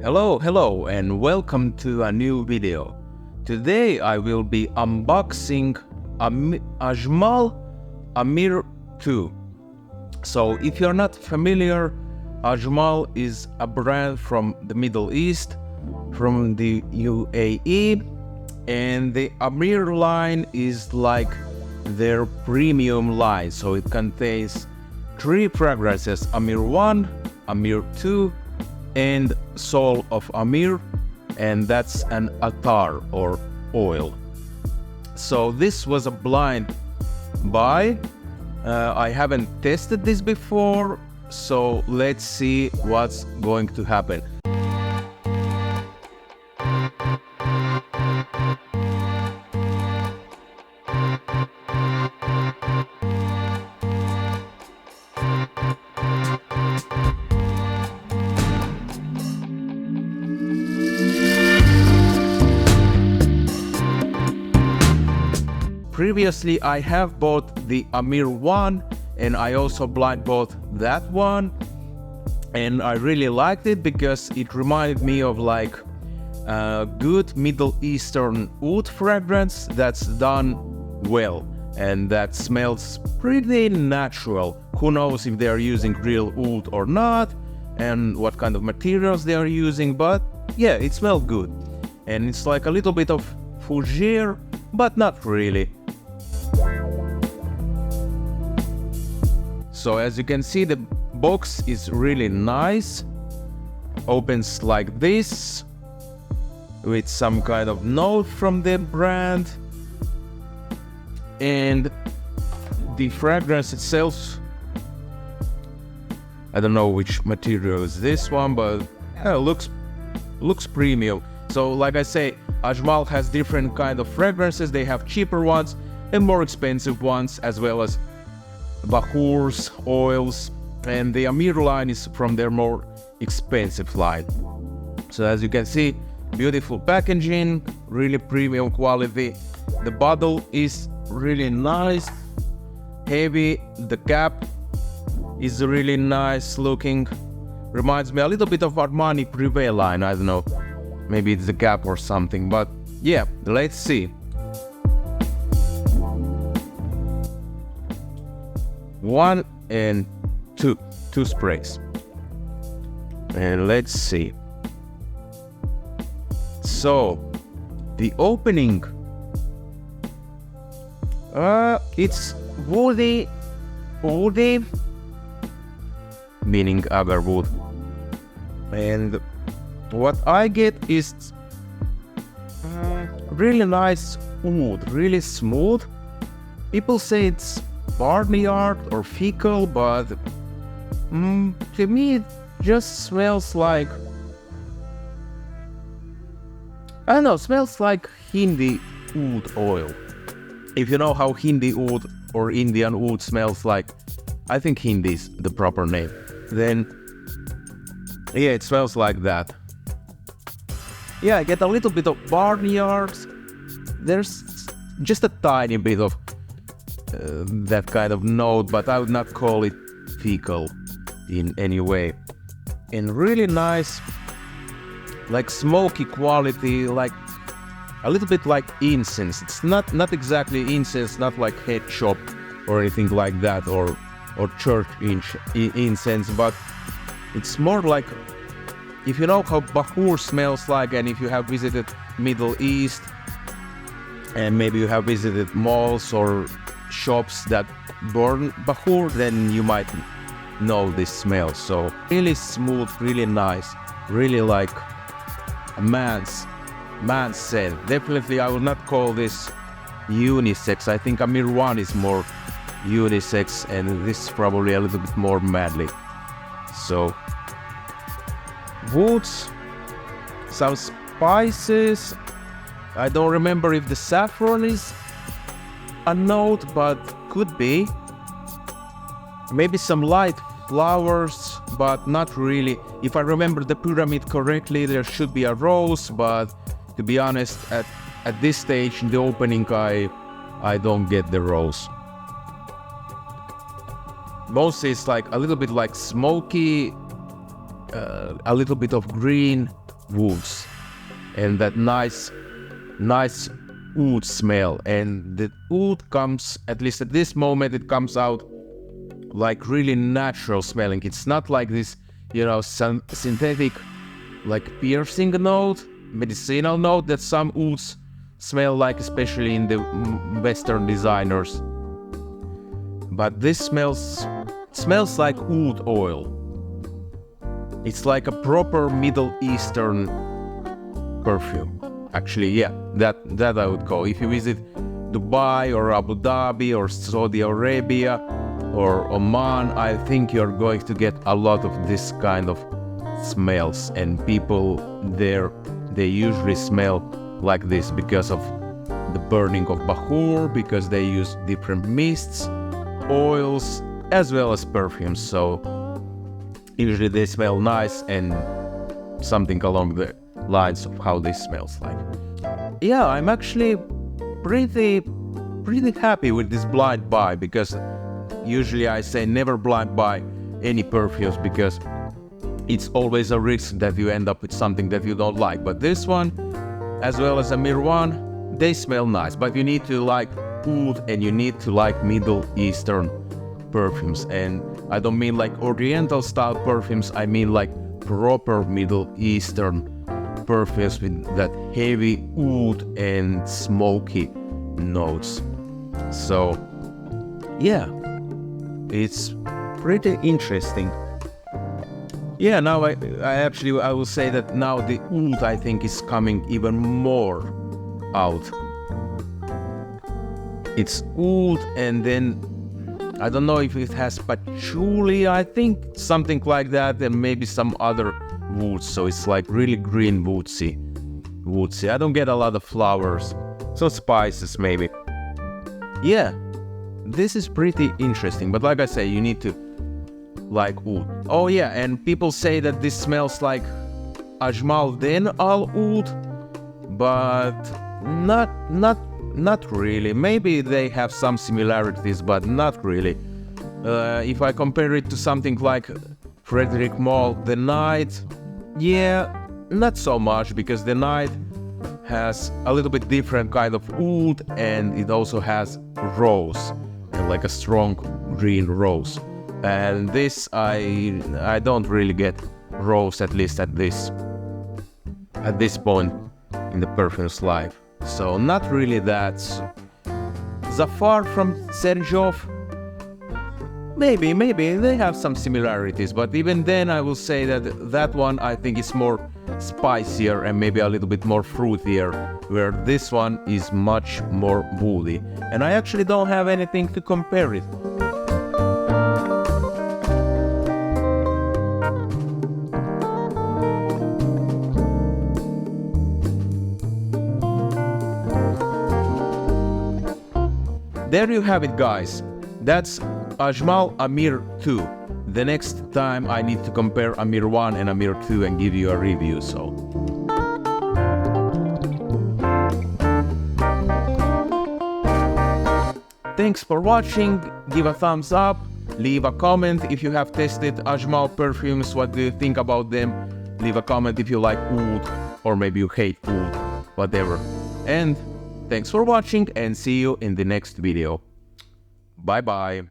Hello and welcome to a new video. Today I will be unboxing Ajmal Amir Two. So if you're not familiar, Ajmal is a brand from the Middle East, from the UAE, and the Amir line is like their premium line. So it contains three fragrances: Amir 1, Amir 2, and Soul of Amir, and that's an attar or oil. So this was a blind buy. I haven't tested this before, so let's see what's going to happen. Previously, I have bought the Amir 1 and I also blind bought that one, and I really liked it because it reminded me of like a good Middle Eastern oud fragrance that's done well and that smells pretty natural. Who knows if they are using real oud or not and what kind of materials they are using, but yeah, it smelled good. And it's like a little bit of fougere, but not really. So as you can see, the box is really nice. Opens like this with some kind of note from the brand. And the fragrance itself, I don't know which material is this one, but yeah, looks premium. So like I say, Ajmal has different kind of fragrances. They have cheaper ones and more expensive ones, as well as bahurs, oils, and the Amir line is from their more expensive line. So as you can see, beautiful packaging, really premium quality. The bottle is really nice, heavy. The cap is really nice looking. Reminds me a little bit of Armani Privé line. I don't know, maybe it's the cap or something, but yeah, let's see. One and two sprays, and let's see. So the opening, it's woody, meaning agar wood, and what I get is really nice oud, really smooth. People say it's barnyard or fecal, but to me it just smells like, I don't know, smells like Hindi oud oil. If you know how Hindi oud or Indian oud smells like, I think Hindi is the proper name, then yeah, it smells like that. Yeah, I get a little bit of barnyards. There's just a tiny bit of that kind of note, but I would not call it fecal in any way. And really nice, like smoky quality, like a little bit like incense. It's not exactly incense, not like head shop or anything like that, or church incense, but it's more like, if you know how bahur smells like, and if you have visited Middle East and maybe you have visited malls or shops that burn bahur, then you might know this smell. So really smooth, really nice, really like a man's scent. Definitely I will not call this unisex. I think Amir 1 is more unisex and this is probably a little bit more manly. So woods, some spices. I don't remember if the saffron is a note, but could be. Maybe some light flowers, but not really. If I remember the pyramid correctly, there should be a rose, but to be honest, at this stage in the opening, I don't get the rose. Mostly it's like a little bit like smoky, a little bit of green, woods and that nice oud smell. And the oud comes, at least at this moment, it comes out like really natural smelling. It's not like this, some synthetic, like piercing note, medicinal note that some ouds smell like, especially in the Western designers. But this smells like oud oil. It's like a proper Middle Eastern perfume. Actually, yeah, that I would call. If you visit Dubai or Abu Dhabi or Saudi Arabia or Oman, I think you're going to get a lot of this kind of smells. And people there, they usually smell like this because of the burning of bahur, because they use different mists, oils, as well as perfumes. So usually they smell nice and something along the lines of how this smells like. Yeah, I'm actually pretty happy with this blind buy, because usually I say never blind buy any perfumes, because it's always a risk that you end up with something that you don't like. But this one, as well as Amir One, they smell nice, but you need to like oud and you need to like Middle Eastern perfumes. And I don't mean like Oriental style perfumes, I mean like proper Middle Eastern perfumes with that heavy oud and smoky notes. So yeah, it's pretty interesting. Yeah, now I will say that now the oud, I think, is coming even more out. It's oud, and then I don't know if it has patchouli, I think something like that, and maybe some other woods. So it's like really green woodsy. I don't get a lot of flowers, so spices maybe. Yeah, this is pretty interesting, but like I say, you need to like oud. Oh yeah, and people say that this smells like Ajmal Oud, but not really. Maybe they have some similarities, but not really. If I compare it to something like Frederic Malle, The Night, yeah, not so much, because The Night has a little bit different kind of oud, and it also has rose, and like a strong green rose. And this, I don't really get rose, at least at this point in the perfume's life. So not really that. Zafar from Serjov, maybe they have some similarities, but even then I will say that one I think is more spicier and maybe a little bit more fruitier, where this one is much more woody. And I actually don't have anything to compare it. There you have it, guys. That's Ajmal Amir 2. The next time I need to compare Amir 1 and Amir 2 and give you a review, so. Thanks for watching. Give a thumbs up. Leave a comment if you have tested Ajmal perfumes. What do you think about them? Leave a comment if you like oud, or maybe you hate oud, whatever. And thanks for watching, and see you in the next video. Bye bye.